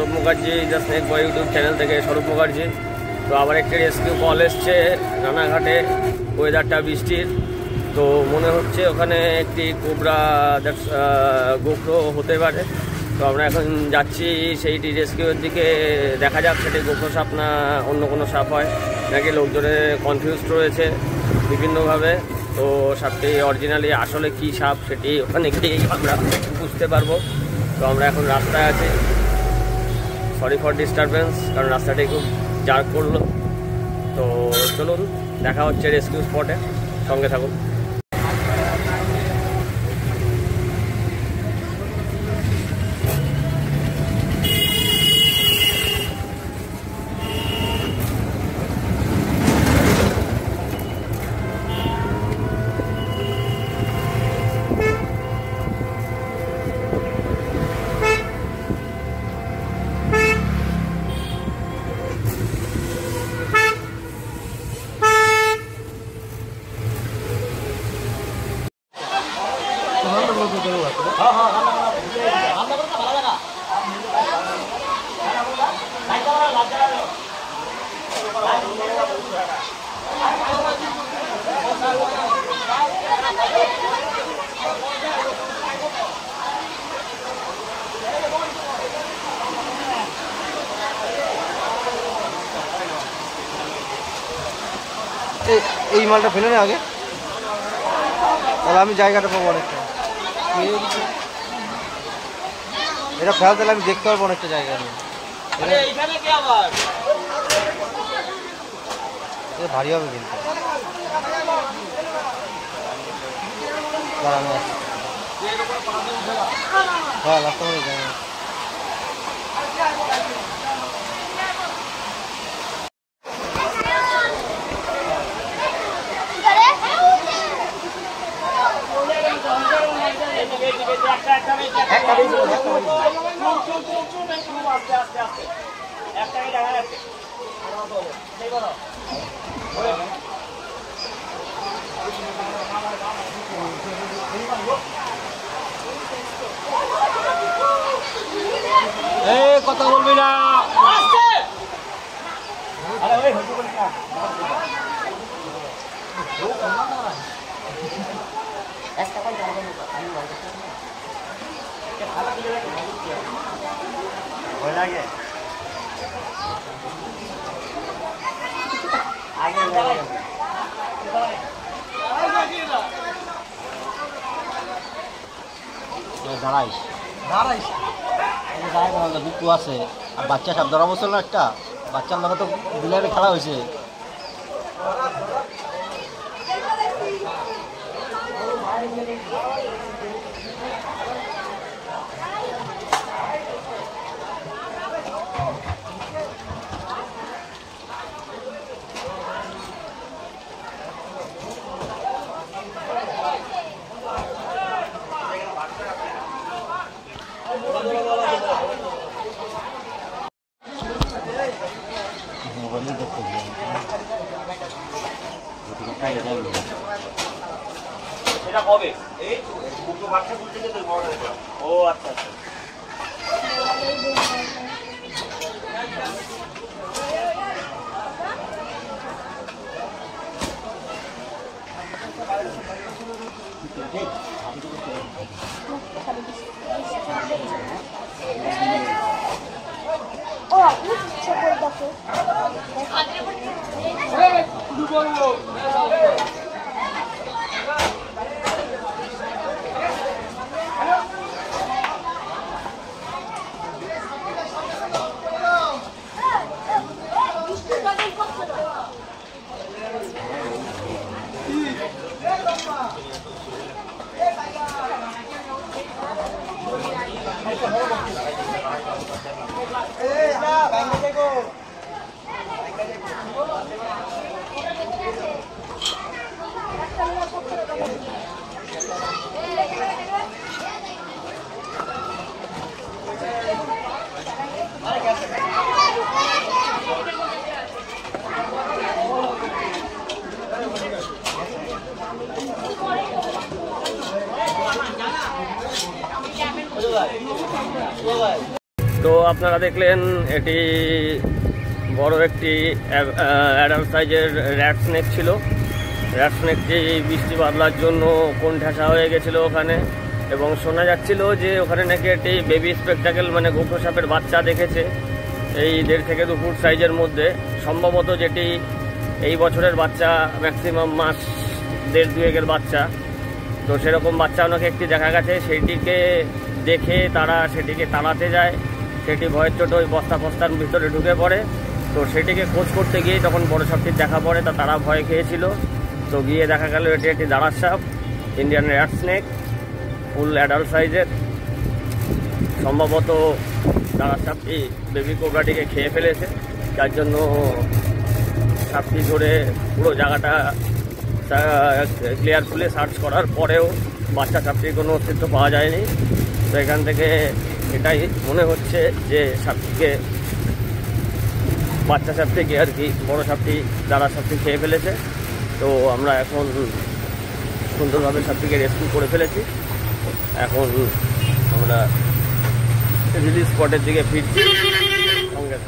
স্বরূপ Mukherjee the snake boy YouTube channel থেকে স্বরূপ মুখার্জি। তো আবার একটি রেস্কিউ কল এসছে রানাঘাটে, ওয়েদারটা বৃষ্টির, তো মনে হচ্ছে ওখানে একটি কোবরা গোপ্রো হতে পারে। তো আমরা এখন যাচ্ছি সেইটি রেস্কিউর দিকে, দেখা যাক সেটি গোপ্রো সাপ না অন্য কোনো সাপ হয় নাকি। লোকজনে কনফিউজড রয়েছে বিভিন্নভাবে। তো সাপটি অরিজিনালি আসলে কি সাপ সেটি ওখানে গিয়েই আমরা বুঝতে পারবো। তো আমরা এখন রাস্তায় আছি, সরি ফর ডিস্টারবেন্স, কারণ রাস্তাটি খুব জার্ক করলো। তো চলুন দেখা হচ্ছে রেস্কিউ স্পটে, সঙ্গে থাকুন। এই মালটা ফেলে না আগে, তাহলে আমি জায়গাটা পাবো অনেকটা। এটা ফেল তাহলে আমি দেখতে পারবো অনেকটা জায়গা নিয়ে। ভারী হবে কিন্তু। হ্যাঁ রাস্তা করে যাই। কথা বলবি না। দাঁড়াইস দাঁড়াইস বুকু আছে আর বাচ্চা সাপ ধরা বসল না, একটা বাচ্চার লগে তো বিলারে খেলা হয়েছে। এটা হবে এই বাচ্চা বলতে গেলে ও আচ্ছা আচ্ছা। আপনারা দেখলেন এটি বড় একটি অ্যাডাল্ট সাইজের র্যাট স্নেক ছিল। র্যাট স্নেকটি বৃষ্টি বাদলার জন্য কোণঠাসা হয়ে গেছিলো ওখানে, এবং শোনা যাচ্ছিল যে ওখানে নাকি একটি বেবি স্পেকটাকেল মানে গোখো সাপের বাচ্চা দেখেছে এই 1.5 থেকে 2 ফুট সাইজের মধ্যে, সম্ভবত যেটি এই বছরের বাচ্চা, ম্যাক্সিমাম মাস 1.5-2 বাচ্চা। তো সেরকম বাচ্চা ওনাকে একটি দেখা গেছে, সেইটিকে দেখে তারা সেটিকে তাড়াতে যায়। সেটি ভয়ের চোটে ওই বস্তার ভিতরে ঢুকে পড়ে। তো সেটিকে খোঁজ করতে গিয়ে তখন বড় সাপটির দেখা পড়ে, তা তারা ভয় খেয়েছিল। তো গিয়ে দেখা গেল এটি একটি দাঁড়ার সাপ, Indian rat snake, full adult সাইজের। সম্ভবত দাঁড়ার সাপটি বেবি কোবরাটিকে খেয়ে ফেলেছে, যার জন্য সাপটি ধরে পুরো জায়গাটা ক্লিয়ারফুলি সার্চ করার পরেও বাচ্চা সাপটির কোনো অস্তিত্ব পাওয়া যায়নি। তো এখান থেকে এটাই মনে হচ্ছে যে সাপটিকে, বাচ্চা সাপটিকে আর কি বড় সাপটি, দাঁড়ার সাপটি খেয়ে ফেলেছে। তো আমরা এখন সুন্দরভাবে সাপটিকে রেস্কিউ করে ফেলেছি। এখন আমরা রিলিজ স্পটের দিকে ফিরছি সঙ্গে।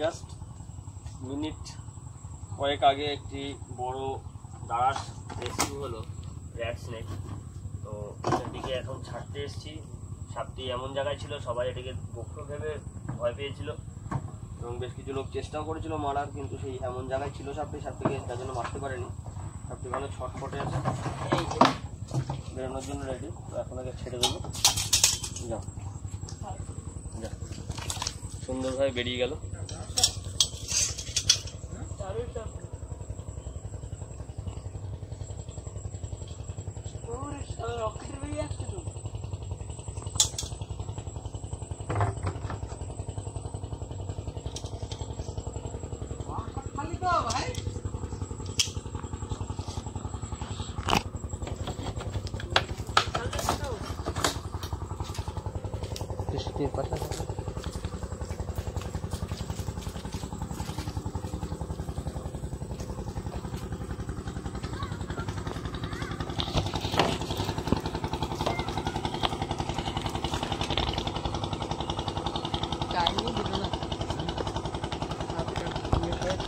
জাস্ট মিনিট কয়েক আগে একটি বড় দাঁড়ার রেস্কিউ হলো র্যাট স্নেক। তো সেটিকে এখন ছাড়তে এসেছি। সাপটি এমন জায়গায় ছিল, সবাই এটিকে গোখো ভেবে ভয় পেয়েছিল এবং বেশ কিছু লোক চেষ্টাও করেছিল মারার, কিন্তু সেই এমন জায়গায় ছিল সাপটিকে তার জন্য মারতে পারেনি। সাপটি ভালো ছটফটে আছে, এই যে বেরোনোর জন্য রেডি। তো এখন আগে ছেড়ে দেবো, যাও যা, সুন্দরভাবে বেরিয়ে গেল।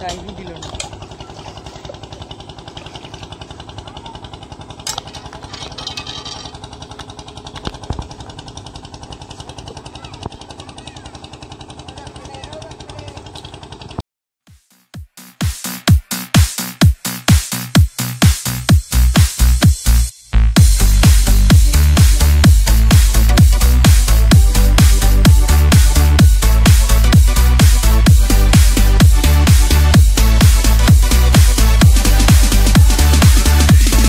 টাইমই দিল না।